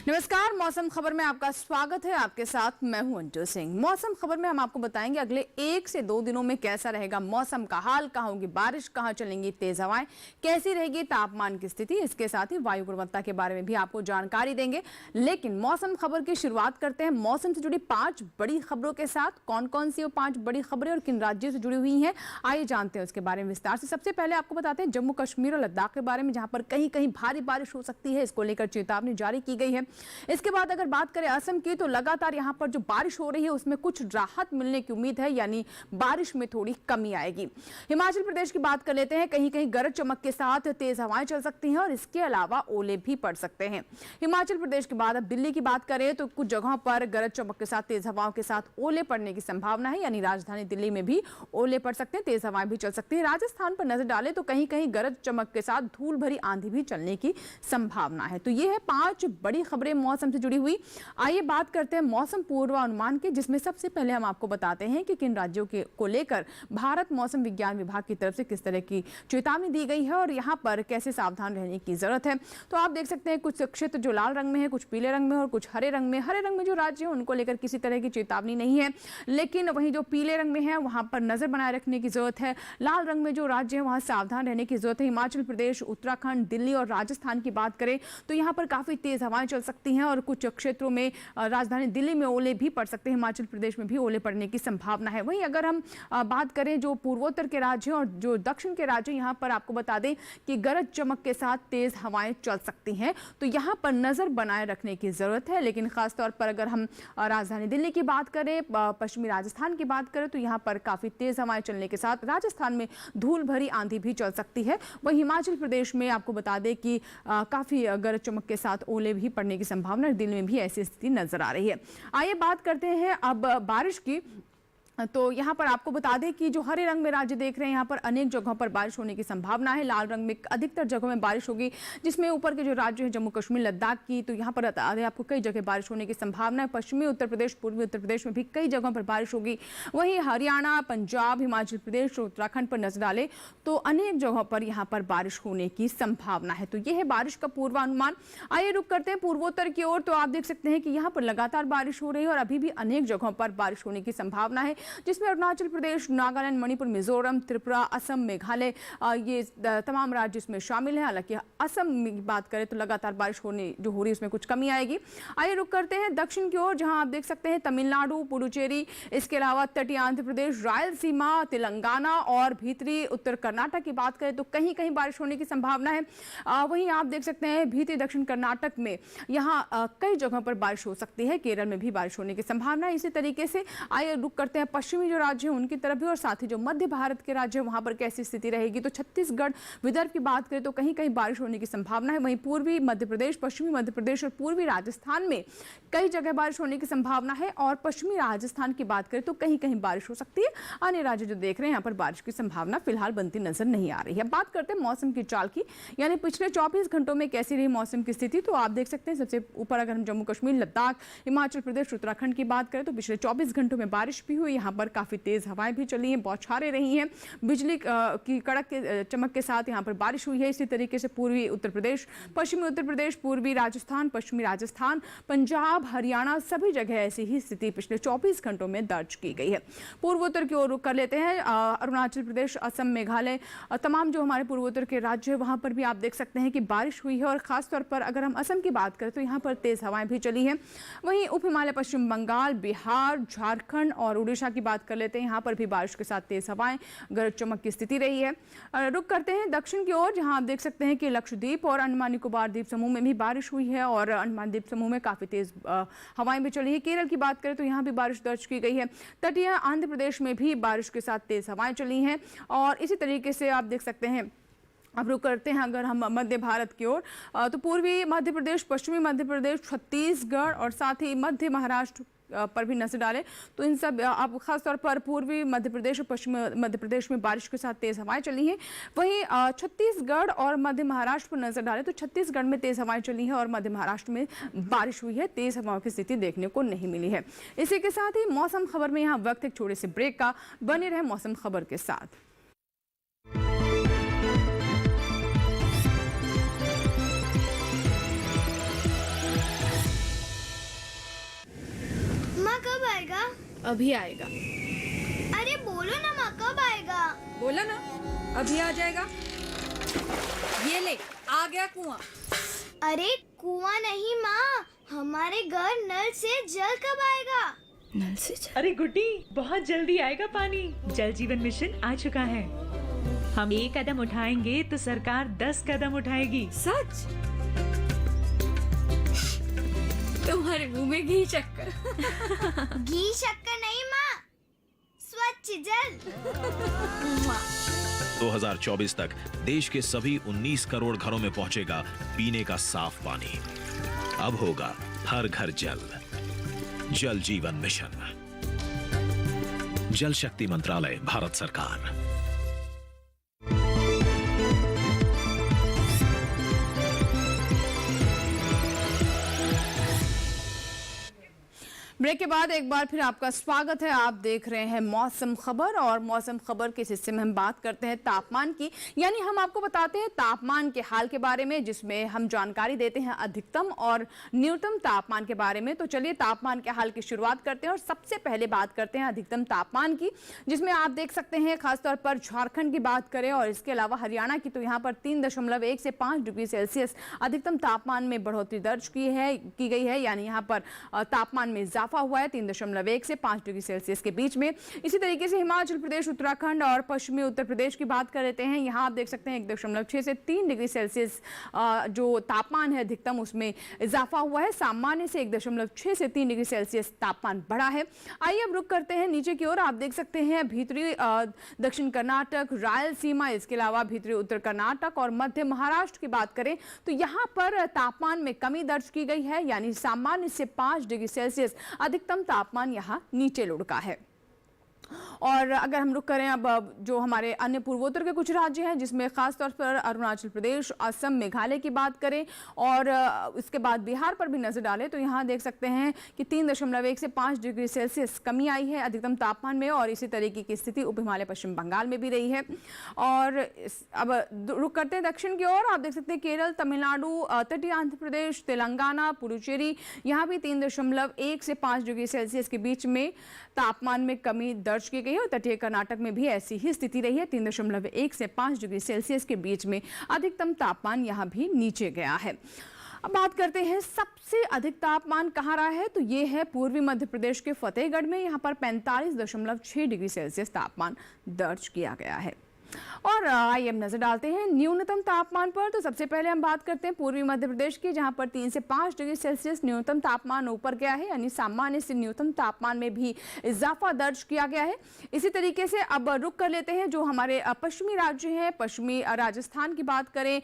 नमस्कार, मौसम खबर में आपका स्वागत है। आपके साथ मैं हूं अंजू सिंह। मौसम खबर में हम आपको बताएंगे अगले 1 से 2 दिनों में कैसा रहेगा मौसम का हाल, कहां होगी बारिश, कहां चलेंगी तेज हवाएं, कैसी रहेगी तापमान की स्थिति। इसके साथ ही वायु गुणवत्ता के बारे में भी आपको जानकारी देंगे। लेकिन मौसम खबर की शुरुआत करते हैं मौसम से जुड़ी 5 बड़ी खबरों के साथ। कौन कौन सी वो 5 बड़ी खबरें और किन राज्यों से जुड़ी हुई हैं, आइए जानते हैं उसके बारे में विस्तार से। सबसे पहले आपको बताते हैं जम्मू कश्मीर और लद्दाख के बारे में, जहां पर कहीं कहीं भारी बारिश हो सकती है। इसको लेकर चेतावनी जारी की गई है। इसके बाद अगर बात करें असम की, तो लगातार यहां पर जो बारिश हो रही है उसमें कुछ राहत मिलने की उम्मीद है, यानी बारिश में थोड़ी कमी आएगी। हिमाचल प्रदेश की बात कर लेते हैं, कहीं कहीं गरज चमक के साथ तेज हवाएं चल सकती हैं और इसके अलावा ओले भी पड़ सकते हैं। हिमाचल प्रदेश के बाद अब दिल्ली की बात करें तो कुछ जगहों पर गरज चमक के साथ तेज हवाओं के साथ ओले पड़ने की संभावना है, यानी राजधानी दिल्ली में भी ओले पड़ सकते हैं, तेज हवाएं भी चल सकती है। राजस्थान पर नजर डालें तो कहीं कहीं गरज चमक के साथ धूल भरी आंधी भी चलने की संभावना है। तो ये है 5 बड़ी खबरें मौसम से जुड़ी हुई। आइए बात करते हैं मौसम पूर्वानुमान के, जिसमें सबसे पहले हम आपको बताते हैं कि किन राज्यों को लेकर भारत मौसम विज्ञान विभाग की तरफ से किस तरह की चेतावनी दी गई है और यहां पर कैसे सावधान रहने की जरूरत है। तो आप देख सकते हैं कुछ क्षेत्र जो लाल रंग में है, कुछ पीले रंग में और कुछ हरे रंग में। हरे रंग में जो राज्य है उनको लेकर किसी तरह की चेतावनी नहीं है, लेकिन वहीं जो पीले रंग में है वहां पर नजर बनाए रखने की जरूरत है। लाल रंग में जो राज्य है वहां सावधान रहने की जरूरत है। हिमाचल प्रदेश, उत्तराखंड, दिल्ली और राजस्थान की बात करें तो यहां पर काफी तेज हवाएं चल सकती हैं और कुछ क्षेत्रों में राजधानी दिल्ली में ओले भी पड़ सकते हैं। हिमाचल प्रदेश में भी ओले पड़ने की संभावना है। वहीं अगर हम बात करें जो पूर्वोत्तर के राज्य और जो दक्षिण के राज्य, यहां पर आपको बता दें कि गरज चमक के साथ तेज हवाएं चल सकती हैं, तो यहां पर नजर बनाए रखने की जरूरत है। लेकिन खासतौर पर अगर हम राजधानी दिल्ली की बात करें, पश्चिमी राजस्थान की बात करें तो यहां पर काफी तेज हवाएं चलने के साथ राजस्थान में धूल भरी आंधी भी चल सकती है। वहीं हिमाचल प्रदेश में आपको बता दें कि काफी गरज चमक के साथ ओले भी पड़ने की संभावना, दिल्ली में भी ऐसी स्थिति नजर आ रही है। आइए बात करते हैं अब बारिश की। तो यहाँ पर आपको बता दें कि जो हरे रंग में राज्य देख रहे हैं, यहाँ पर अनेक जगहों पर बारिश होने की संभावना है। लाल रंग में अधिकतर जगहों में बारिश होगी, जिसमें ऊपर के जो राज्य है जम्मू कश्मीर, लद्दाख की, तो यहाँ पर आपको कई जगह बारिश होने की संभावना है। पश्चिमी उत्तर प्रदेश, पूर्वी उत्तर प्रदेश में भी कई जगहों पर बारिश होगी। वहीं हरियाणा, पंजाब, हिमाचल प्रदेश और उत्तराखंड पर नजर डाले तो अनेक जगहों पर यहाँ पर बारिश होने की संभावना है। तो यह है बारिश का पूर्वानुमान। आइए रुक करते हैं पूर्वोत्तर की ओर। तो आप देख सकते हैं कि यहाँ पर लगातार बारिश हो रही है और अभी भी अनेक जगहों पर बारिश होने की संभावना है, जिसमें अरुणाचल प्रदेश, नागालैंड, मणिपुर, मिजोरम, त्रिपुरा, असम, मेघालय, ये तमाम राज्य इसमें शामिल हैं। हालांकि असम की बात करें तो लगातार बारिश हो रही है, उसमें कुछ कमी आएगी। आइए रुक करते हैं दक्षिण की ओर, जहां आप देख सकते हैं तमिलनाडु, पुडुचेरी, इसके अलावा तटीय आंध्र प्रदेश, रायलसीमा, तेलंगाना और भीतरी उत्तर कर्नाटक की बात करें तो कहीं कहीं बारिश होने की संभावना है। वहीं आप देख सकते हैं भीतरी दक्षिण कर्नाटक में यहाँ कई जगहों पर बारिश हो सकती है। केरल में भी बारिश होने की संभावना है। इसी तरीके से आइए रुक करते हैं पश्चिमी जो राज्य है उनकी तरफ भी, और साथ ही जो मध्य भारत के राज्य है वहां पर कैसी स्थिति रहेगी। तो छत्तीसगढ़, विदर्भ की बात करें तो कहीं कहीं बारिश होने की संभावना है। वहीं पूर्वी मध्य प्रदेश, पश्चिमी मध्य प्रदेश और पूर्वी राजस्थान में कई जगह बारिश होने की संभावना है। और पश्चिमी राजस्थान की बात करें तो कहीं कहीं बारिश हो सकती है। अन्य राज्य जो देख रहे हैं यहाँ पर बारिश की संभावना फिलहाल बनती नजर नहीं आ रही है। बात करते हैं मौसम की चाल की, यानी पिछले 24 घंटों में कैसी रही मौसम की स्थिति। तो आप देख सकते हैं सबसे ऊपर अगर हम जम्मू कश्मीर, लद्दाख, हिमाचल प्रदेश, उत्तराखंड की बात करें तो पिछले 24 घंटों में बारिश भी हुई। यहाँ पर काफी तेज हवाएं भी चली हैं, बौछारें रही हैं, बिजली की कड़क के चमक के साथ यहाँ पर बारिश हुई है। इसी तरीके से पूर्वी उत्तर प्रदेश, पश्चिमी उत्तर प्रदेश, पूर्वी राजस्थान, पश्चिमी राजस्थान, पंजाब, हरियाणा, सभी जगह ऐसी ही स्थिति पिछले 24 घंटों में दर्ज की गई है। पूर्वोत्तर की ओर रुख कर लेते हैं। अरुणाचल प्रदेश, असम, मेघालय, तमाम जो हमारे पूर्वोत्तर के राज्य है वहां पर भी आप देख सकते हैं कि बारिश हुई है। और खासतौर पर अगर हम असम की बात करें तो यहाँ पर तेज हवाएं भी चली हैं। वहीं उप हिमालय, पश्चिम बंगाल, बिहार, झारखंड और उड़ीसा की बात कर लेते हैं, यहाँ पर भी बारिश के साथ तेज हवाएं, गरज चमक की स्थिति रही है। रुक करते हैं दक्षिण की ओर, जहां आप देख सकते हैं कि लक्षद्वीप और अंडमान निकोबार द्वीप समूह में भी बारिश हुई है और अंडमान द्वीप समूह में काफी तेज हवाएं भी चली है। केरल की बात करें तो यहाँ भी बारिश दर्ज की गई है। तटीय आंध्र प्रदेश में भी बारिश के साथ तेज हवाएं चली हैं। और इसी तरीके से आप देख सकते हैं, अब रुक करते हैं अगर हम मध्य भारत की ओर, तो पूर्वी मध्य प्रदेश, पश्चिमी मध्य प्रदेश, छत्तीसगढ़ और साथ ही मध्य महाराष्ट्र पर भी नजर डालें तो इन सब आप खासतौर पर पूर्वी मध्य प्रदेश और पश्चिमी मध्य प्रदेश में बारिश के साथ तेज हवाएं चली हैं। वहीं छत्तीसगढ़ और मध्य महाराष्ट्र पर नजर डालें तो छत्तीसगढ़ में तेज हवाएं चली हैं और मध्य महाराष्ट्र में बारिश हुई है। तेज हवाओं की स्थिति देखने को नहीं मिली है। इसी के साथ ही मौसम खबर में यहाँ वक्त एक छोटे से ब्रेक का, बने रहे मौसम खबर के साथ। अभी आएगा। अरे बोलो ना माँ, कब आएगा? बोला ना, अभी आ जाएगा। ये ले, आ गया कुआं। अरे कुआं नहीं माँ, हमारे घर नल से जल कब आएगा? नल से जल? अरे गुड्डी, बहुत जल्दी आएगा पानी। जल जीवन मिशन आ चुका है। हम 1 कदम उठाएंगे तो सरकार 10 कदम उठाएगी। सच? तुम्हारे मुंह में घी शक्कर। घी शक्कर नहीं माँ, स्वच्छ जल। 2024 तक देश के सभी 19 करोड़ घरों में पहुंचेगा पीने का साफ पानी। अब होगा हर घर जल। जल जीवन मिशन, जल शक्ति मंत्रालय, भारत सरकार। ब्रेक के बाद एक बार फिर आपका स्वागत है। आप देख रहे हैं मौसम खबर, और मौसम खबर के इस हिस्से में हम बात करते हैं तापमान की, यानी हम आपको बताते हैं तापमान के हाल के बारे में, जिसमें हम जानकारी देते हैं अधिकतम और न्यूनतम तापमान के बारे में। तो चलिए तापमान के हाल की शुरुआत करते हैं और सबसे पहले बात करते हैं अधिकतम तापमान की, जिसमें आप देख सकते हैं खासतौर पर झारखंड की बात करें और इसके अलावा हरियाणा की, तो यहाँ पर 3.1 से 5 डिग्री सेल्सियस अधिकतम तापमान में बढ़ोतरी दर्ज की गई है, यानी यहाँ पर तापमान में इजाफा हुआ है 3.1 से 5 डिग्री सेल्सियस के बीच में। इसी तरीके से हिमाचल प्रदेश, उत्तराखंड और पश्चिमी उत्तर प्रदेश की बात कर लेते हैं। यहाँ आप देख सकते हैं 1.6 से 3 डिग्री सेल्सियस जो तापमान है अधिकतम, उसमें इजाफा हुआ है। सामान्य से 1.6 से 3 डिग्री सेल्सियस तापमान बढ़ा है। आइए अब रुक करते हैं नीचे की ओर। आप देख सकते हैं भीतरी दक्षिण कर्नाटक, रायलसीमा, इसके अलावा भीतरी उत्तर कर्नाटक और मध्य महाराष्ट्र की बात करें तो यहाँ पर तापमान में कमी दर्ज की गई है, यानी सामान्य से 5 डिग्री सेल्सियस अधिकतम तापमान यहां नीचे लुढ़का है। और अगर हम रुक करें अब जो हमारे अन्य पूर्वोत्तर के कुछ राज्य हैं, जिसमें खासतौर पर अरुणाचल प्रदेश, असम, मेघालय की बात करें और इसके बाद बिहार पर भी नजर डालें, तो यहाँ देख सकते हैं कि 3.1 से 5 डिग्री सेल्सियस कमी आई है अधिकतम तापमान में, और इसी तरीके की स्थिति उप हिमालय पश्चिम बंगाल में भी रही है। और अब रुक करते हैं दक्षिण की ओर। आप देख सकते हैं केरल, तमिलनाडु, तटीय आंध्र प्रदेश, तेलंगाना, पुडुचेरी, यहाँ भी 3.1 से 5 डिग्री सेल्सियस के बीच में तापमान में कमी दर्ज की गई है। और तटीय कर्नाटक में भी ऐसी ही स्थिति रही है, 3.1 से 5 डिग्री सेल्सियस के बीच में अधिकतम तापमान यहाँ भी नीचे गया है। अब बात करते हैं सबसे अधिक तापमान कहाँ रहा है, तो ये है पूर्वी मध्य प्रदेश के फतेहगढ़ में। यहाँ पर 45.6 डिग्री सेल्सियस तापमान दर्ज किया गया है। और आइए हम नजर डालते हैं न्यूनतम तापमान पर। तो सबसे पहले हम बात करते हैं पूर्वी मध्य प्रदेश की, जहां पर 3 से 5 डिग्री सेल्सियस न्यूनतम तापमान ऊपर गया है, यानी सामान्य से न्यूनतम तापमान में भी इजाफा दर्ज किया गया है। इसी तरीके से अब रुक कर लेते हैं जो हमारे पश्चिमी राज्य हैं, पश्चिमी राजस्थान की बात करें,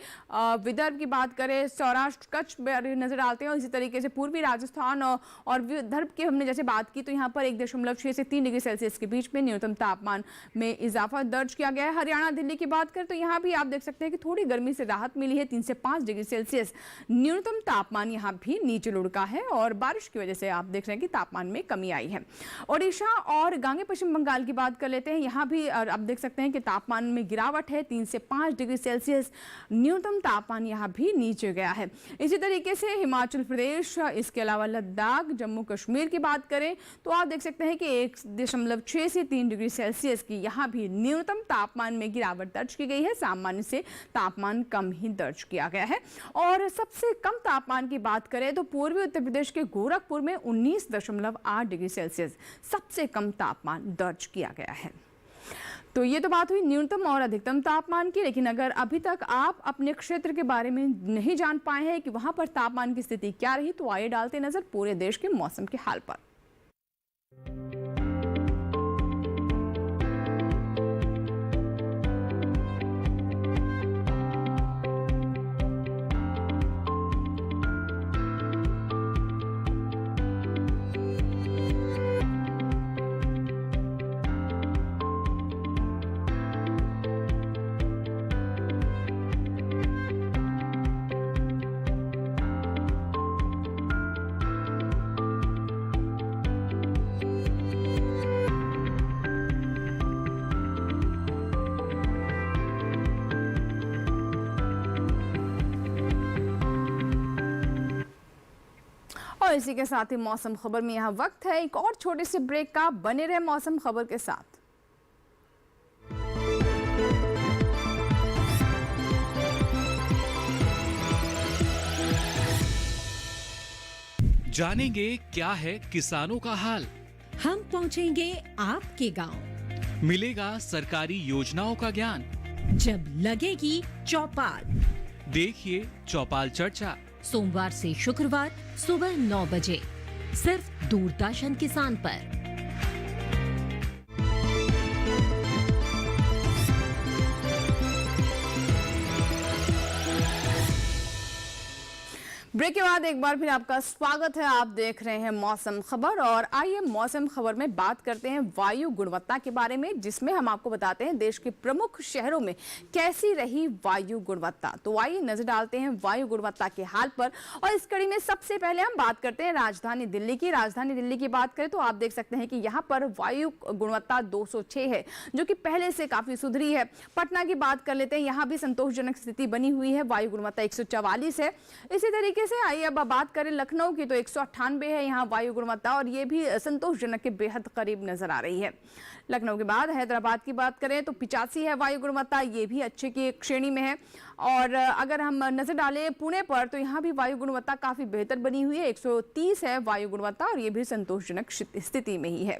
विदर्भ की बात करें, सौराष्ट्र, कच्छ पर नजर डालते हैं। और इसी तरीके से पूर्वी राजस्थान और विदर्भ की हमने जैसे बात की, तो यहाँ पर 1.6 से 3 डिग्री सेल्सियस के बीच में न्यूनतम तापमान में इजाफा दर्ज किया गया है। हरियाणा, दिल्ली की बात करें तो यहाँ भी आप देख सकते हैं कि थोड़ी गर्मी से राहत मिली है, 3 से 5 डिग्री सेल्सियस न्यूनतम तापमान यहाँ भी नीचे लुढ़का है, और बारिश की वजह से आप देख रहे हैं कि तापमान में कमी आई है। ओडिशा और गांगे पश्चिम बंगाल की बात कर लेते हैं। यहाँ भी आप देख सकते हैं कि तापमान में गिरावट है, 3 से 5 डिग्री सेल्सियस न्यूनतम तापमान यहाँ भी नीचे गया है। इसी तरीके से हिमाचल प्रदेश, इसके अलावा लद्दाख, जम्मू कश्मीर की बात करें तो आप देख सकते हैं कि 1.6 से 3 डिग्री सेल्सियस की यहाँ भी न्यूनतम तापमान में गिरावट दर्ज की गई है। सामान्य से तापमान कम ही दर्ज किया गया है। और सबसे कम तापमान की बात करें तो पूर्वी उत्तर प्रदेश के गोरखपुर में 19.8 डिग्री सेल्सियस सबसे कम तापमान दर्ज किया गया है। तो ये तो बात हुई न्यूनतम और अधिकतम तापमान की, लेकिन अगर अभी तक आप अपने क्षेत्र के बारे में नहीं जान पाए हैं कि वहां पर तापमान की स्थिति क्या रही, तो आइए डालते नजर पूरे देश के मौसम के हाल पर। और इसी के साथ ही मौसम खबर में यहाँ वक्त है एक और छोटे से ब्रेक का। बने रहे मौसम खबर के साथ। जानेंगे क्या है किसानों का हाल। हम पहुंचेंगे आपके गांव। मिलेगा सरकारी योजनाओं का ज्ञान। जब लगेगी चौपाल, देखिए चौपाल चर्चा सोमवार से शुक्रवार सुबह 9 बजे सिर्फ दूरदर्शन किसान पर। ब्रेक के बाद एक बार फिर आपका स्वागत है। आप देख रहे हैं मौसम खबर और आइए मौसम खबर में बात करते हैं वायु गुणवत्ता के बारे में, जिसमें हम आपको बताते हैं देश के प्रमुख शहरों में कैसी रही वायु गुणवत्ता। तो आइए नजर डालते हैं वायु गुणवत्ता के हाल पर। और इस कड़ी में सबसे पहले हम बात करते हैं राजधानी दिल्ली की। राजधानी दिल्ली की बात करें तो आप देख सकते हैं कि यहाँ पर वायु गुणवत्ता 206 है, जो कि पहले से काफी सुधरी है। पटना की बात कर लेते हैं, यहाँ भी संतोषजनक स्थिति बनी हुई है, वायु गुणवत्ता 144 है। इसी तरीके से आइए अब बात करें लखनऊ की तो 198 है यहाँ वायु गुणवत्ता, और ये भी संतोषजनक के बेहद करीब नजर आ रही है। लखनऊ के बाद हैदराबाद की बात करें तो 85 है वायु गुणवत्ता, ये भी अच्छे की श्रेणी में है। और अगर हम नजर डालें पुणे पर तो यहाँ भी वायु गुणवत्ता काफी बेहतर बनी हुई है, 130 है वायु गुणवत्ता, और ये भी संतोषजनक स्थिति में ही है।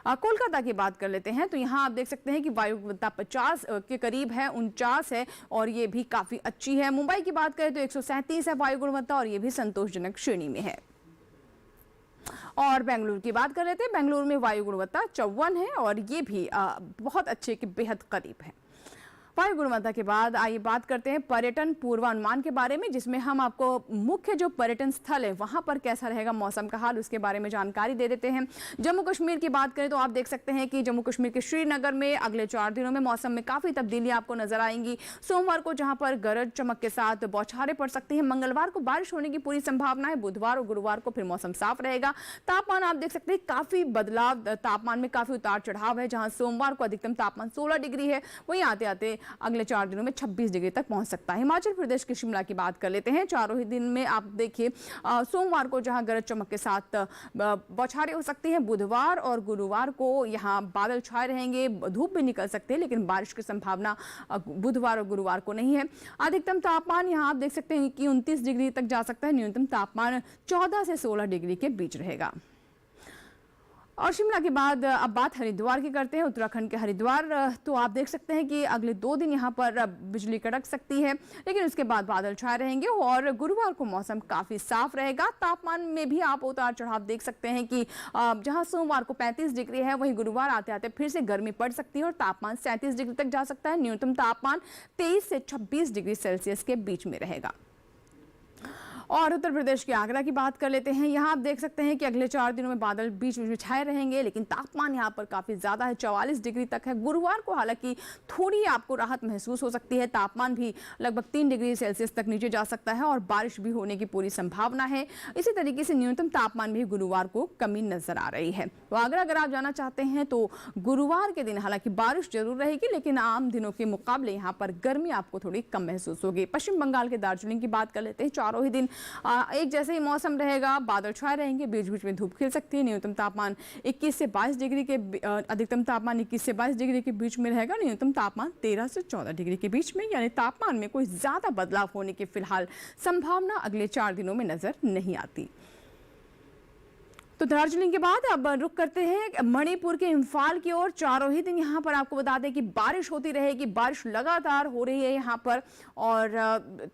कोलकाता की बात कर लेते हैं तो यहाँ आप देख सकते हैं कि वायु गुणवत्ता 50 के करीब है, 49 है, और ये भी काफी अच्छी है। मुंबई की बात करें तो 137 है वायु गुणवत्ता, और ये भी संतोषजनक श्रेणी में है। और बेंगलुरु की बात कर लेते हैं, बेंगलुरु में वायु गुणवत्ता 54 है, और ये भी बहुत अच्छे के बेहद करीब है। वायु गुणवत्ता के बाद आइए बात करते हैं पर्यटन पूर्वानुमान के बारे में, जिसमें हम आपको मुख्य जो पर्यटन स्थल है वहां पर कैसा रहेगा मौसम का हाल, उसके बारे में जानकारी दे देते हैं। जम्मू कश्मीर की बात करें तो आप देख सकते हैं कि जम्मू कश्मीर के श्रीनगर में अगले 4 दिनों में मौसम में काफी तब्दीली आपको नजर आएंगी। सोमवार को जहां पर गरज चमक के साथ बौछारें पड़ सकती हैं, मंगलवार को बारिश होने की पूरी संभावना है, बुधवार और गुरुवार को फिर मौसम साफ रहेगा। तापमान आप देख सकते हैं काफी बदलाव, तापमान में काफी उतार चढ़ाव है, जहां सोमवार को अधिकतम तापमान 16 डिग्री है, वहीं आते आते अगले 4 दिनों में 26 डिग्री तक पहुंच सकता है। हिमाचल प्रदेश के शिमला की बात कर लेते हैं, चारों ही दिन में आप देखिए सोमवार को जहां गरज चमक के साथ बौछारें हो सकती हैं, बुधवार और गुरुवार को यहां बादल छाए रहेंगे, धूप भी निकल सकते हैं, लेकिन बारिश की संभावना बुधवार और गुरुवार को नहीं है। अधिकतम तापमान यहां आप देख सकते हैं कि 29 डिग्री तक जा सकता है, न्यूनतम तापमान 14 से 16 डिग्री के बीच रहेगा। और शिमला के बाद अब बात हरिद्वार की करते हैं। उत्तराखंड के हरिद्वार तो आप देख सकते हैं कि अगले 2 दिन यहाँ पर बिजली कड़क सकती है, लेकिन उसके बाद बादल छाए रहेंगे और गुरुवार को मौसम काफ़ी साफ रहेगा। तापमान में भी आप उतार चढ़ाव देख सकते हैं कि जहाँ सोमवार को 35 डिग्री है, वहीं गुरुवार आते आते फिर से गर्मी पड़ सकती है और तापमान 37 डिग्री तक जा सकता है। न्यूनतम तापमान 23 से 26 डिग्री सेल्सियस के बीच में रहेगा। और उत्तर प्रदेश के आगरा की बात कर लेते हैं। यहाँ आप देख सकते हैं कि अगले 4 दिनों में बादल बीच बीच में छाए रहेंगे, लेकिन तापमान यहाँ पर काफ़ी ज़्यादा है, 44 डिग्री तक है। गुरुवार को हालांकि थोड़ी आपको राहत महसूस हो सकती है, तापमान भी लगभग 3 डिग्री सेल्सियस तक नीचे जा सकता है और बारिश भी होने की पूरी संभावना है। इसी तरीके से न्यूनतम तापमान भी गुरुवार को कमी नजर आ रही है। तो आगरा अगर आप जाना चाहते हैं तो गुरुवार के दिन हालांकि बारिश जरूर रहेगी, लेकिन आम दिनों के मुकाबले यहाँ पर गर्मी आपको थोड़ी कम महसूस होगी। पश्चिम बंगाल के दार्जिलिंग की बात कर लेते हैं। चारों ही दिन एक जैसे ही मौसम रहेगा, बादल छाए रहेंगे, बीच बीच में धूप खिल सकती है। न्यूनतम तापमान 21 से 22 डिग्री के, अधिकतम तापमान 21 से 22 डिग्री के बीच में रहेगा। न्यूनतम तापमान 13 से 14 डिग्री के बीच में, यानी तापमान में कोई ज्यादा बदलाव होने की फिलहाल संभावना अगले 4 दिनों में नजर नहीं आती। तो दार्जिलिंग के बाद अब रुक करते हैं मणिपुर के इम्फाल की ओर। चारों ही दिन यहाँ पर आपको बता दें कि बारिश होती रहेगी, बारिश लगातार हो रही है यहाँ पर, और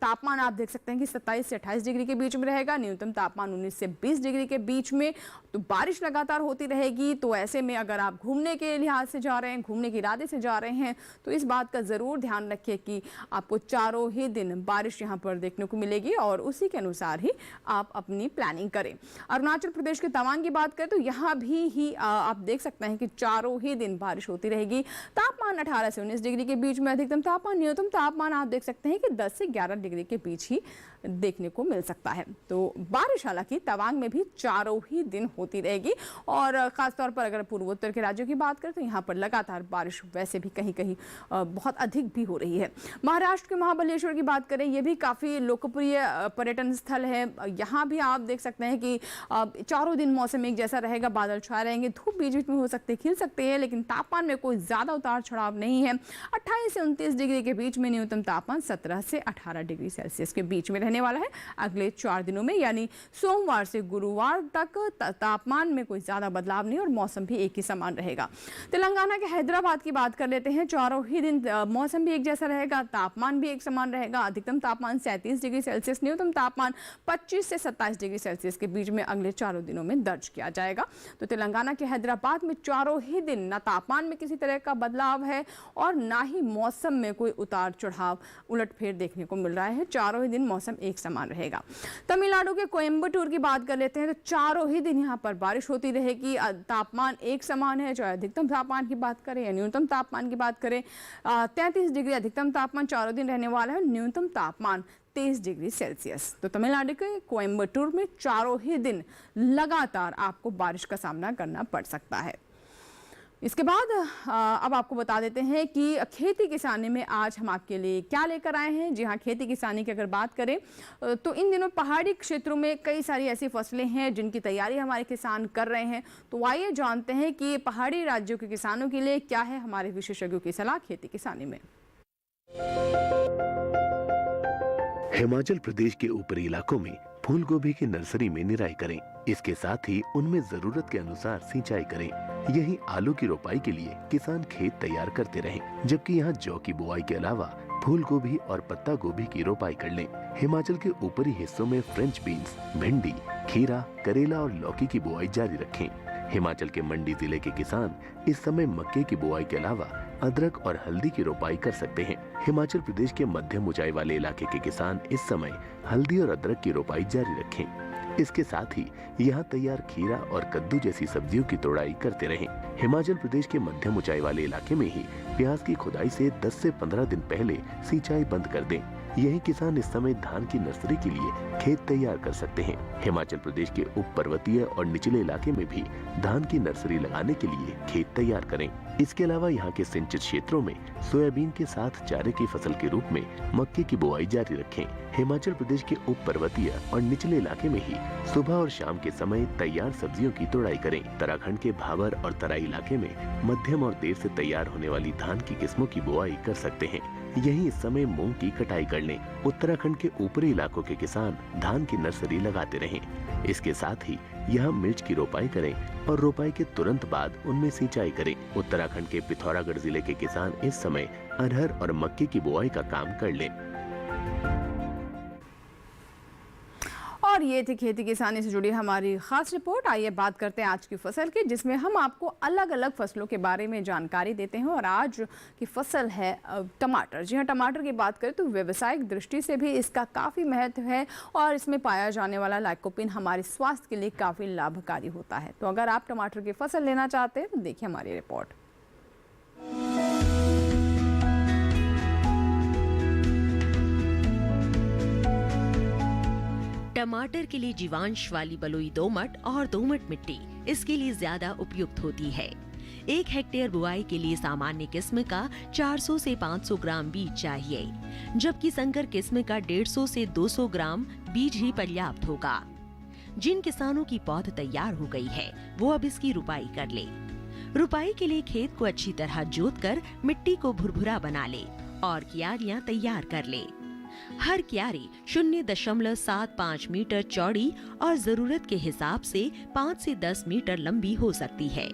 तापमान आप देख सकते हैं कि 27 से 28 डिग्री के बीच में रहेगा। न्यूनतम तापमान 19 से 20 डिग्री के बीच में। तो बारिश लगातार होती रहेगी, तो ऐसे में अगर आप घूमने के लिहाज से जा रहे हैं, घूमने के इरादे से जा रहे हैं, तो इस बात का ज़रूर ध्यान रखिए कि आपको चारों ही दिन बारिश यहाँ पर देखने को मिलेगी और उसी के अनुसार ही आप अपनी प्लानिंग करें। अरुणाचल प्रदेश के तवांग की बात करें तो यहाँ भी आप देख सकते हैं कि चारों ही दिन बारिश होती रहेगी। तापमान 18 से 19 डिग्री के बीच में अधिकतम तापमान, न्यूनतम तापमान आप देख सकते हैं कि 10 से 11 डिग्री के बीच ही देखने को मिल सकता है। तो बारिश हालांकि तवांग में भी चारों ही दिन होती रहेगी और खासतौर पर अगर पूर्वोत्तर के राज्यों की बात करें तो यहाँ पर लगातार बारिश वैसे भी कहीं कहीं बहुत अधिक भी हो रही है। महाराष्ट्र के महाबलेश्वर की बात करें, ये भी काफ़ी लोकप्रिय पर्यटन स्थल है। यहाँ भी आप देख सकते हैं कि चारों दिन मौसम एक जैसा रहेगा, बादल छाए रहेंगे, धूप बीच बीच में हो सकते खिल सकते हैं, लेकिन तापमान में कोई ज़्यादा उतार चढ़ाव नहीं है। 28 से 29 डिग्री के बीच में न्यूनतम तापमान 17 से 18 डिग्री सेल्सियस के बीच में रहने वाला है अगले 4 दिनों में, यानी सोमवार से गुरुवार तक तापमान में कोई ज़्यादा बदलाव नहीं और मौसम भी एक ही समान रहेगा। तेलंगाना के हैदराबाद की बात कर लेते हैं। चारों ही दिन मौसम भी एक जैसा रहेगा, तापमान भी एक समान रहेगा। अधिकतम तापमान 37 डिग्री सेल्सियस, न्यूनतम तापमान 25 से 27 डिग्री सेल्सियस के बीच में अगले चारों दिनों में दर्ज किया जाएगा। तो तेलंगाना के हैदराबाद में चारों ही दिन ना तापमान में किसी तरह का बदलाव है और ना ही मौसम में कोई उतार चढ़ाव उलटफेर देखने को मिल रहा है। चारों ही दिन मौसम एक समान रहेगा। तमिलनाडु के कोयम्बटूर की बात कर लेते हैं तो चारों ही दिन यहाँ पर बारिश होती रहेगी। तापमान एक समान है, चाहे अधिकतम तापमान की बात करें या न्यूनतम तापमान की बात करें। 33 डिग्री अधिकतम तापमान चारों दिन रहने वाला है, न्यूनतम तापमान 23 डिग्री सेल्सियस। तो तमिलनाडु के कोयम्बटूर में चारों ही दिन लगातार आपको बारिश का सामना करना पड़ सकता है। इसके बाद अब आपको बता देते हैं कि खेती किसानी में आज हम आपके लिए क्या लेकर आए हैं। जी हाँ, खेती किसानी की अगर बात करें तो इन दिनों पहाड़ी क्षेत्रों में कई सारी ऐसी फसलें हैं जिनकी तैयारी हमारे किसान कर रहे हैं। तो आइए जानते हैं कि पहाड़ी राज्यों के किसानों के लिए क्या है हमारे विशेषज्ञों की सलाह खेती किसानी में। हिमाचल प्रदेश के ऊपरी इलाकों में फूल गोभी की नर्सरी में निराई करें। इसके साथ ही उनमें जरूरत के अनुसार सिंचाई करें। यही आलू की रोपाई के लिए किसान खेत तैयार करते रहें, जबकि यहाँ जौ की बुआई के अलावा फूल गोभी और पत्ता गोभी की रोपाई कर लें। हिमाचल के ऊपरी हिस्सों में फ्रेंच बीन्स, भिंडी, खीरा, करेला और लौकी की बुआई जारी रखें। हिमाचल के मंडी जिले के किसान इस समय मक्के की बुआई के अलावा अदरक और हल्दी की रोपाई कर सकते हैं। हिमाचल प्रदेश के मध्यम ऊंचाई वाले इलाके के किसान इस समय हल्दी और अदरक की रोपाई जारी रखें। इसके साथ ही यहाँ तैयार खीरा और कद्दू जैसी सब्जियों की तोड़ाई करते रहें। हिमाचल प्रदेश के मध्यम ऊंचाई वाले इलाके में ही प्याज की खुदाई से 10 से 15 दिन पहले सिंचाई बंद कर दें। यही किसान इस समय धान की नर्सरी के लिए खेत तैयार कर सकते हैं। हिमाचल प्रदेश के उप पर्वतीय और निचले इलाके में भी धान की नर्सरी लगाने के लिए खेत तैयार करें। इसके अलावा यहाँ के सिंचित क्षेत्रों में सोयाबीन के साथ चारे की फसल के रूप में मक्के की बुआई जारी रखें। हिमाचल प्रदेश के उप पर्वतीय और निचले इलाके में ही सुबह और शाम के समय तैयार सब्जियों की तोड़ाई करें। उत्तराखंड के भावर और तराई इलाके में मध्यम और देर से तैयार होने वाली धान की किस्मों की बुआई कर सकते हैं। यही इस समय मूंग की कटाई कर लें। उत्तराखंड के ऊपरी इलाकों के किसान धान की नर्सरी लगाते रहें। इसके साथ ही यहाँ मिर्च की रोपाई करें और रोपाई के तुरंत बाद उनमें सिंचाई करें। उत्तराखंड के पिथौरागढ़ जिले के किसान इस समय अरहर और मक्के की बुआई का काम कर लें। और ये थी खेती किसानी से जुड़ी हमारी खास रिपोर्ट। आइए बात करते हैं आज की फसल की, जिसमें हम आपको अलग अलग फसलों के बारे में जानकारी देते हैं। और आज की फसल है टमाटर। जी हाँ, टमाटर की बात करें तो व्यावसायिक दृष्टि से भी इसका काफ़ी महत्व है और इसमें पाया जाने वाला लाइकोपिन हमारे स्वास्थ्य के लिए काफ़ी लाभकारी होता है। तो अगर आप टमाटर की फसल लेना चाहते हैं तो देखिए हमारी रिपोर्ट। टमाटर के लिए जीवांश वाली बलुई दोमट और दोमट मिट्टी इसके लिए ज्यादा उपयुक्त होती है। 1 हेक्टेयर बुआई के लिए सामान्य किस्म का 400 से 500 ग्राम बीज चाहिए, जबकि संकर किस्म का 150 से 200 ग्राम बीज ही पर्याप्त होगा। जिन किसानों की पौध तैयार हो गई है वो अब इसकी रुपाई कर ले। रुपाई के लिए खेत को अच्छी तरह जोतकर मिट्टी को भुरभुरा बना ले और क्यारियां तैयार कर ले। हर क्यारी 0.75 मीटर चौड़ी और जरूरत के हिसाब से 5 से 10 मीटर लंबी हो सकती है।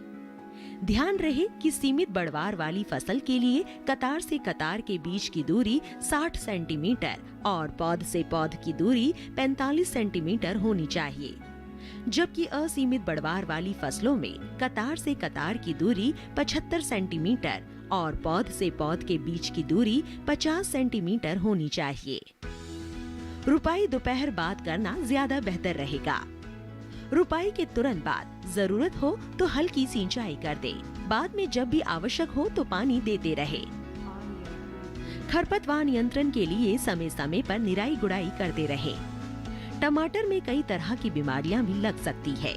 ध्यान रहे कि सीमित बढ़वार वाली फसल के लिए कतार से कतार के बीच की दूरी 60 सेंटीमीटर और पौध से पौध की दूरी 45 सेंटीमीटर होनी चाहिए, जबकि असीमित बढ़वार वाली फसलों में कतार से कतार की दूरी 75 सेंटीमीटर और पौध से पौध के बीच की दूरी 50 सेंटीमीटर होनी चाहिए। रुपाई दोपहर बाद करना ज्यादा बेहतर रहेगा। रुपाई के तुरंत बाद जरूरत हो तो हल्की सिंचाई कर दे। बाद में जब भी आवश्यक हो तो पानी देते रहे। खरपतवार नियंत्रण के लिए समय समय पर निराई गुड़ाई करते रहें। टमाटर में कई तरह की बीमारियां भी लग सकती है।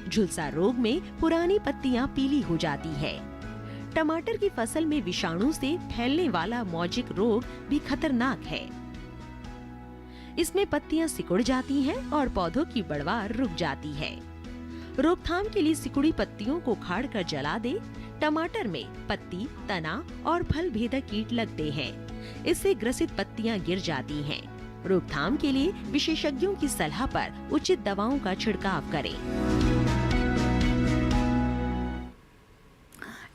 झुलसा रोग में पुरानी पत्तियां पीली हो जाती है। टमाटर की फसल में विषाणु से फैलने वाला मौजिक रोग भी खतरनाक है। इसमें पत्तियां सिकुड़ जाती हैं और पौधों की बढ़वार रुक जाती है। रोकथाम के लिए सिकुड़ी पत्तियों को उखाड़कर जला दे। टमाटर में पत्ती, तना और फल भेदक कीट लगते हैं। इससे ग्रसित पत्तियां गिर जाती हैं। रोकथाम के लिए विशेषज्ञों की सलाह पर उचित दवाओं का छिड़काव करें।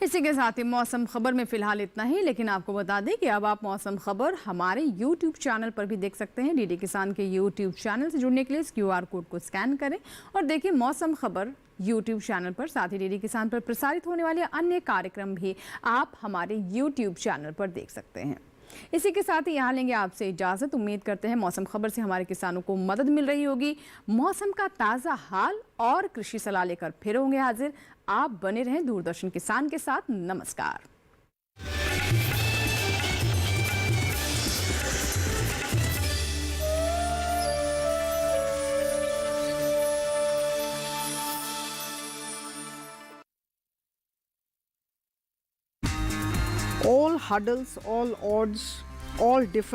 इसी के साथ ही मौसम खबर में फिलहाल इतना ही, लेकिन आपको बता दें कि अब आप मौसम खबर हमारे YouTube चैनल पर भी देख सकते हैं। डीडी किसान के YouTube चैनल से जुड़ने के लिए इस QR कोड को स्कैन करें और देखिए मौसम खबर YouTube चैनल पर। साथ ही डीडी किसान पर प्रसारित होने वाले अन्य कार्यक्रम भी आप हमारे YouTube चैनल पर देख सकते हैं। इसी के साथ ही यहाँ लेंगे आपसे इजाजत। उम्मीद करते हैं मौसम खबर से हमारे किसानों को मदद मिल रही होगी। मौसम का ताज़ा हाल और कृषि सलाह लेकर फिर होंगे हाजिर। आप बने रहें दूरदर्शन किसान के साथ। नमस्कार। all huddles, all odds, all different